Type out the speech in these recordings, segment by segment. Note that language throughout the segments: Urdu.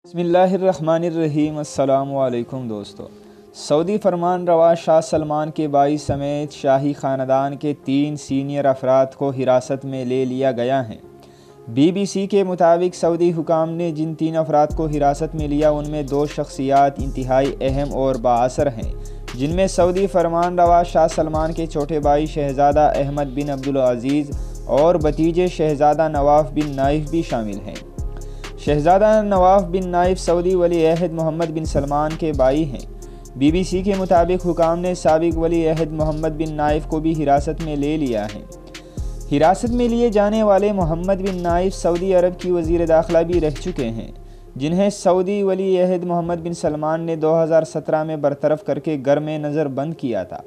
بسم اللہ الرحمن الرحیم۔ السلام علیکم دوستو۔ سعودی فرمان روا شاہ سلمان کے بھائی سمیت شاہی خاندان کے 3 سینئر افراد کو حراست میں لے لیا گیا ہے۔ بی بی سی کے مطابق سعودی حکام نے جن 3 افراد کو حراست میں لیا ان میں 2 شخصیات انتہائی اہم اور بااثر ہیں، جن میں سعودی فرمان روا شاہ سلمان کے چھوٹے بھائی شہزادہ احمد بن عبدالعزیز اور بھتیجے شہزادہ نواف بن نائف بھی شامل ہیں۔ شہزادہ نواف بن نائف سعودی ولی عہد محمد بن سلمان کے بھائی ہیں۔ بی بی سی کے مطابق حکام نے سابق ولی عہد محمد بن نائف کو بھی حراست میں لے لیا ہے۔ حراست میں لیے جانے والے محمد بن نائف سعودی عرب کی وزیر داخلہ بھی رہ چکے ہیں، جنہیں سعودی ولی عہد محمد بن سلمان نے 2017 میں برطرف کر کے گھر میں نظر بند کیا تھا۔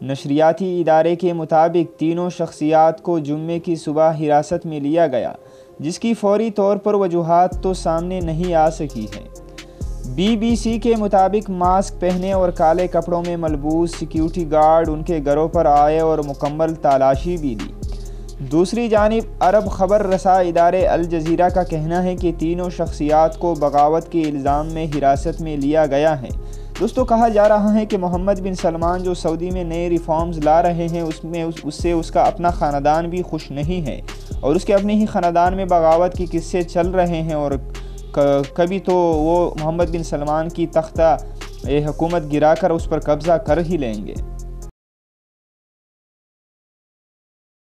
نشریاتی ادارے کے مطابق تینوں شخصیات کو جمعے کی صبح حراست میں لیا گیا، جس کی فوری طور پر وجوہات تو سامنے نہیں آ سکی ہیں۔ بی بی سی کے مطابق ماسک پہنے اور کالے کپڑوں میں ملبوس سیکیورٹی گارڈ ان کے گھروں پر آئے اور مکمل تلاشی بھی دی۔ دوسری جانب عرب خبر رساں ادارے الجزیرہ کا کہنا ہے کہ تینوں شخصیات کو بغاوت کے الزام میں حراست میں لیا گیا ہے۔ دوستو، کہا جا رہا ہے کہ محمد بن سلمان جو سعودی میں نئے ریفارمز لا رہے ہیں اس سے اس کا اپنا خاندان بھی خوش نہیں ہے، اور اس کے اپنے ہی خاندان میں بغاوت کے قصے چل رہے ہیں، اور کبھی تو وہ محمد بن سلمان کی تختہ حکومت گرا کر اس پر قبضہ کر ہی لیں گے۔